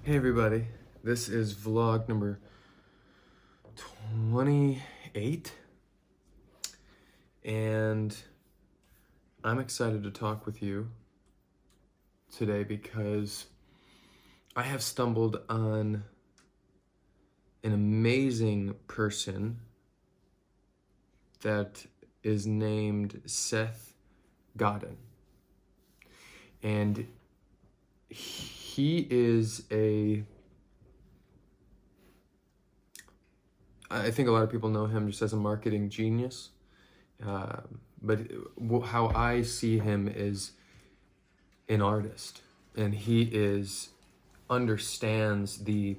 Hey everybody, this is vlog number 28, and I'm excited to talk with you today because I have stumbled on an amazing person that is named Seth Godin. And he is I think a lot of people know him just as a marketing genius. But how I see him is an artist, and he understands the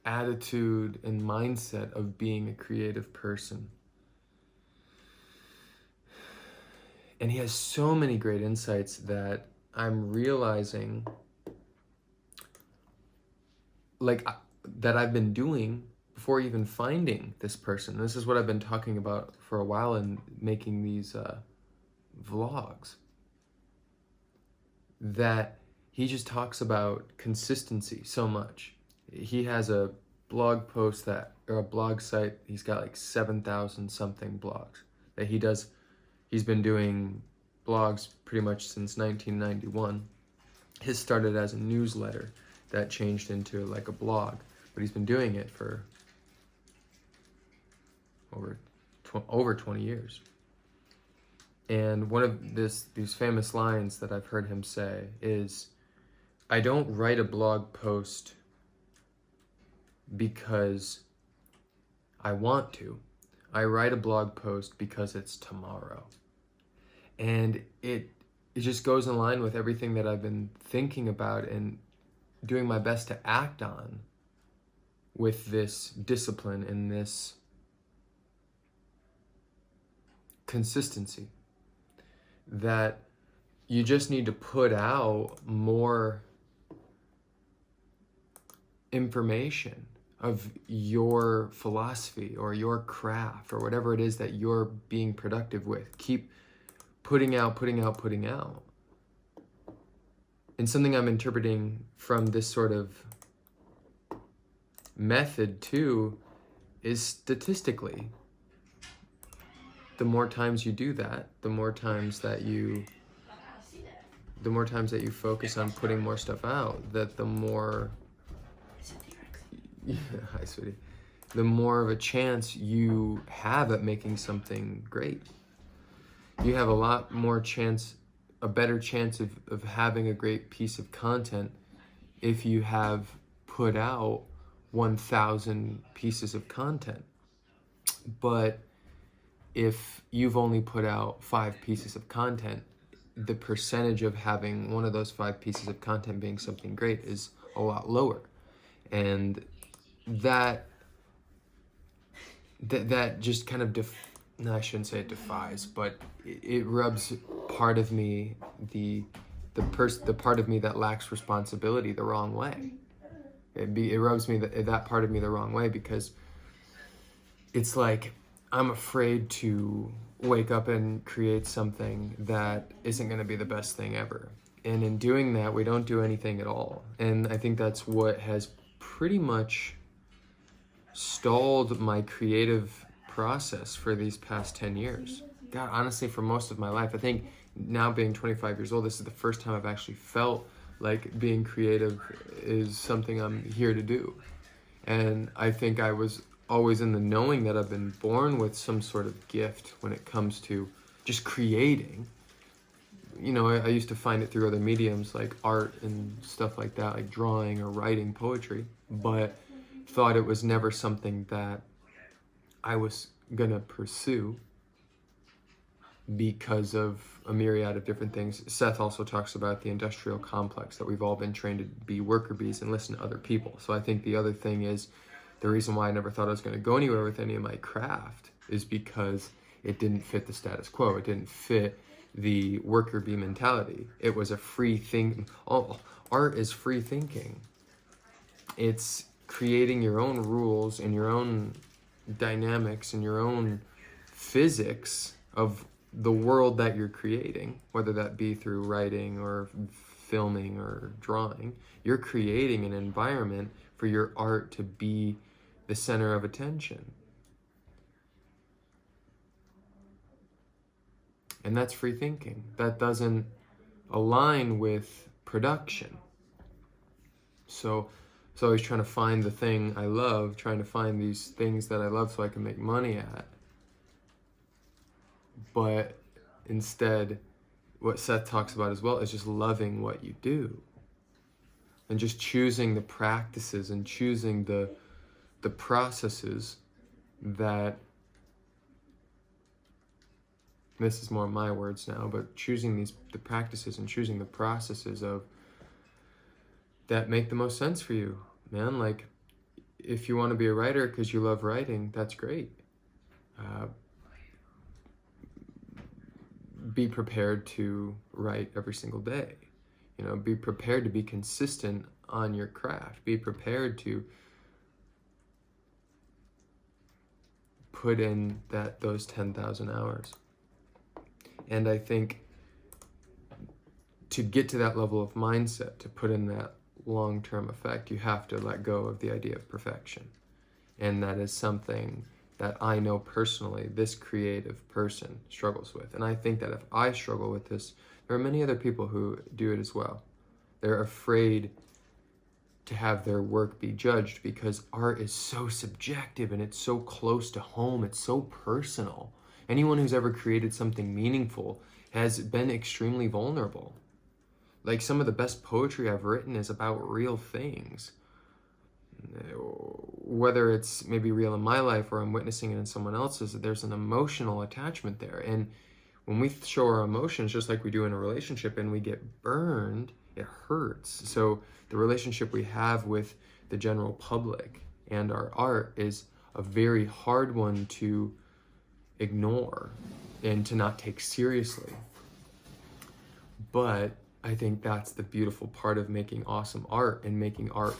attitude and mindset of being a creative person. And he has so many great insights that I'm realizing that I've been doing before even finding this person. This is what I've been talking about for a while and making these vlogs. That he just talks about consistency so much. He has a blog post or a blog site, he's got like 7,000 something blogs that he does. He's been doing blogs pretty much since 1991. His started as a newsletter that changed into like a blog, but he's been doing it for over 20 years. And one of these famous lines that I've heard him say is, I don't write a blog post because I want to. I write a blog post because it's tomorrow. And it just goes in line with everything that I've been thinking about and doing my best to act on with this discipline and this consistency. That you just need to put out more information of your philosophy or your craft or whatever it is that you're being productive with. Keep putting out. And something I'm interpreting from this sort of method too is statistically, the more times you do that, the more times that you focus on putting more stuff out, that the more, yeah, hi sweetie, the more of a chance you have at making something great. You have a better chance of having a great piece of content if you have put out 1,000 pieces of content. But if you've only put out 5 pieces of content, the percentage of having one of those 5 pieces of content being something great is a lot lower. And that just kind of I shouldn't say it defies, but it rubs part of me, the part of me that lacks responsibility, the wrong way. It rubs that part of me the wrong way, because it's like I'm afraid to wake up and create something that isn't going to be the best thing ever. And in doing that, we don't do anything at all. And I think that's what has pretty much stalled my creative process for these past 10 years. God, honestly, for most of my life. I think now, being 25 years old, this is the first time I've actually felt like being creative is something I'm here to do. And I think I was always in the knowing that I've been born with some sort of gift when it comes to just creating. You know, I used to find it through other mediums like art and stuff like that, like drawing or writing poetry, but thought it was never something that I was gonna pursue because of a myriad of different things. Seth also talks about the industrial complex, that we've all been trained to be worker bees and listen to other people. So I think the other thing is, the reason why I never thought I was going to go anywhere with any of my craft is because it didn't fit the status quo. It didn't fit the worker bee mentality. It was a free thing. Art is free thinking. It's creating your own rules and your own dynamics and your own physics of the world that you're creating, whether that be through writing or filming or drawing, you're creating an environment for your art to be the center of attention. And that's free thinking. That doesn't align with production. So it's always trying to find the thing I love, trying to find these things that I love so I can make money at. But instead, what Seth talks about as well is just loving what you do. And just choosing the practices and choosing the processes that, this is more my words now, but choosing the practices and choosing the processes of that make the most sense for you, man. Like, if you want to be a writer because you love writing, that's great. Be prepared to write every single day. You know, be prepared to be consistent on your craft. Be prepared to put in those 10,000 hours. And I think to get to that level of mindset, to put in that long-term effect, you have to let go of the idea of perfection. And that is something that I know personally this creative person struggles with. And I think that if I struggle with this, there are many other people who do it as well. They're afraid to have their work be judged because art is so subjective and it's so close to home, it's so personal. Anyone who's ever created something meaningful has been extremely vulnerable. Like, some of the best poetry I've written is about real things. Whether it's maybe real in my life or I'm witnessing it in someone else's, there's an emotional attachment there. And when we show our emotions, just like we do in a relationship, and we get burned, it hurts. So the relationship we have with the general public and our art is a very hard one to ignore and to not take seriously. But I think that's the beautiful part of making awesome art, and making art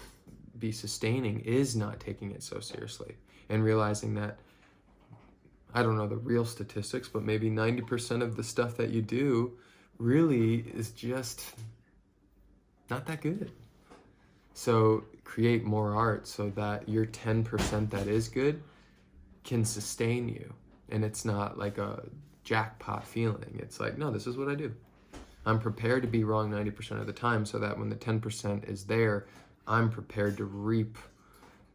be sustaining, is not taking it so seriously and realizing that, I don't know the real statistics, but maybe 90% of the stuff that you do really is just not that good. So create more art so that your 10% that is good can sustain you. And it's not like a jackpot feeling. It's like, no, this is what I do. I'm prepared to be wrong 90% of the time so that when the 10% is there, I'm prepared to reap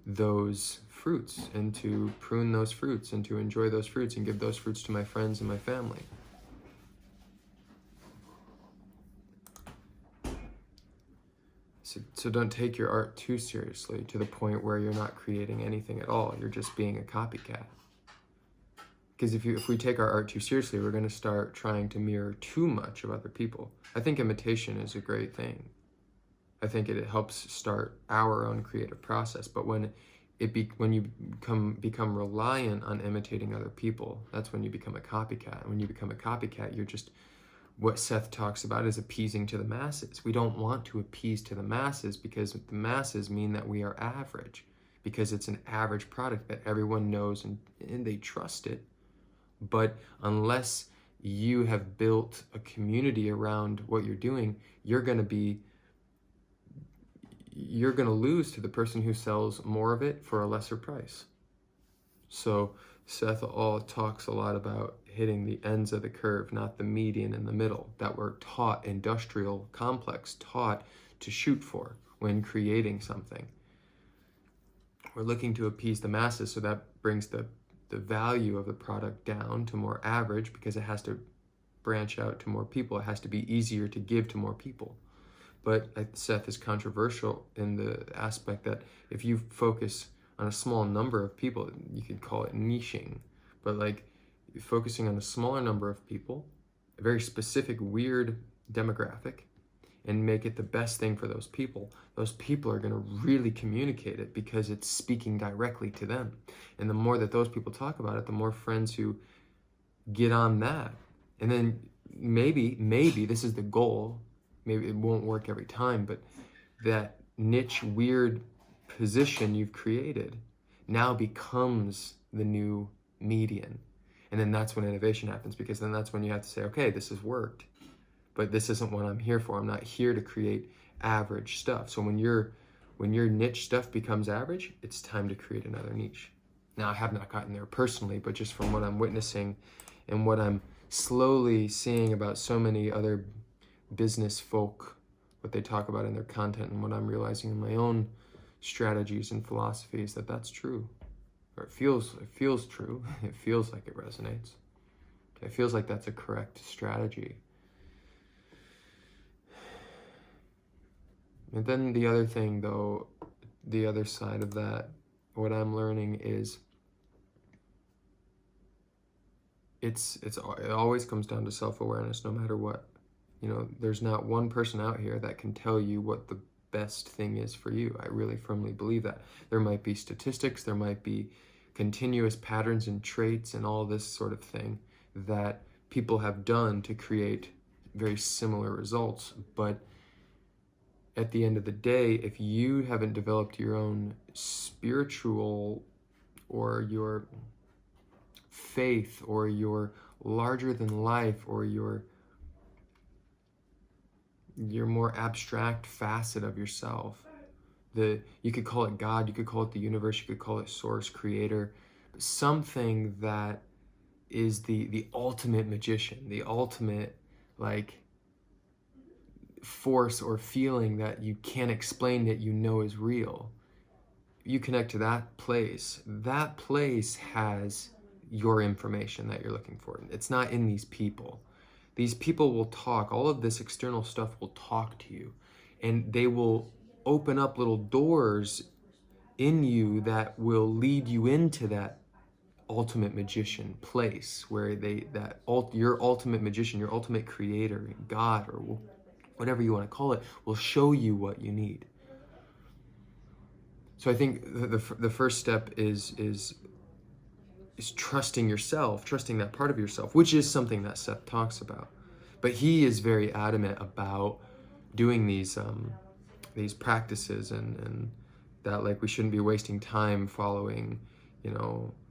those fruits and to prune those fruits and to enjoy those fruits and give those fruits to my friends and my family. So don't take your art too seriously to the point where you're not creating anything at all. You're just being a copycat. Because if we take our art too seriously, we're going to start trying to mirror too much of other people. I think imitation is a great thing. I think it helps start our own creative process. But when you become reliant on imitating other people, that's when you become a copycat. And when you become a copycat, you're just, what Seth talks about is appeasing to the masses. We don't want to appease to the masses because the masses mean that we are average, because it's an average product that everyone knows and they trust it. But unless you have built a community around what you're doing, you're going to lose to the person who sells more of it for a lesser price. So Seth talks a lot about hitting the ends of the curve, not the median in the middle, that we're taught, industrial complex, taught to shoot for when creating something. We're looking to appease the masses, so that brings the value of the product down to more average because it has to branch out to more people. It has to be easier to give to more people. But Seth is controversial in the aspect that if you focus on a small number of people, you could call it niching, but like focusing on a smaller number of people, a very specific, weird demographic, and make it the best thing for those people are going to really communicate it because it's speaking directly to them. And the more that those people talk about it, the more friends who get on that. And then maybe this is the goal. Maybe it won't work every time, but that niche, weird position you've created now becomes the new median. And then that's when innovation happens, because then that's when you have to say, okay, this has worked, but this isn't what I'm here for. I'm not here to create average stuff. So when your niche stuff becomes average, it's time to create another niche. Now, I have not gotten there personally, but just from what I'm witnessing and what I'm slowly seeing about so many other business folk, what they talk about in their content, and what I'm realizing in my own strategies and philosophies, that's true. Or it feels true. It feels like it resonates. It feels like that's a correct strategy. And then the other thing, though, the other side of that, what I'm learning is it always comes down to self-awareness, no matter what. There's not one person out here that can tell you what the best thing is for you. I really firmly believe that. There might be statistics, there might be continuous patterns and traits and all this sort of thing that people have done to create very similar results. But at the end of the day, if you haven't developed your own spiritual or your faith or your larger than life or your more abstract facet of yourself, you could call it God, you could call it the universe, you could call it source, creator, something that is the ultimate magician, the ultimate force or feeling that you can't explain, that is real. You connect to that place has your information that you're looking for. It's not in these people. These people will talk, all of this external stuff will talk to you, and they will open up little doors in you that will lead you into that ultimate magician place, where your ultimate magician, your ultimate creator, God, or whatever you want to call it, will show you what you need. So I think the first step is trusting yourself, trusting that part of yourself, which is something that Seth talks about. But he is very adamant about doing these practices, and that we shouldn't be wasting time following,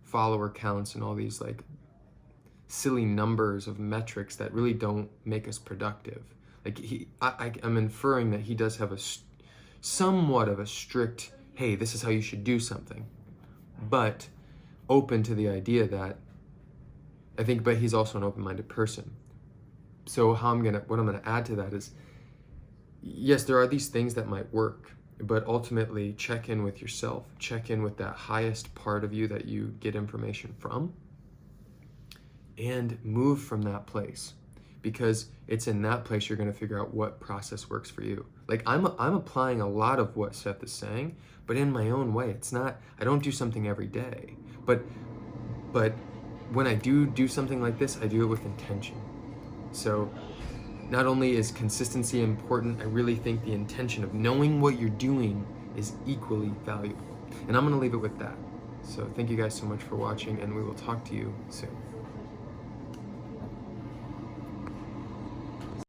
follower counts and all these silly numbers of metrics that really don't make us productive. I'm inferring that he does have somewhat of a strict, hey, this is how you should do something, but open to the idea that but he's also an open-minded person. So what I'm gonna add to that is, yes, there are these things that might work, but ultimately check in with yourself, check in with that highest part of you that you get information from, and move from that place, because it's in that place you're gonna figure out what process works for you. I'm applying a lot of what Seth is saying, but in my own way. I don't do something every day, but when I do something like this, I do it with intention. So not only is consistency important, I really think the intention of knowing what you're doing is equally valuable. And I'm gonna leave it with that. So thank you guys so much for watching, and we will talk to you soon.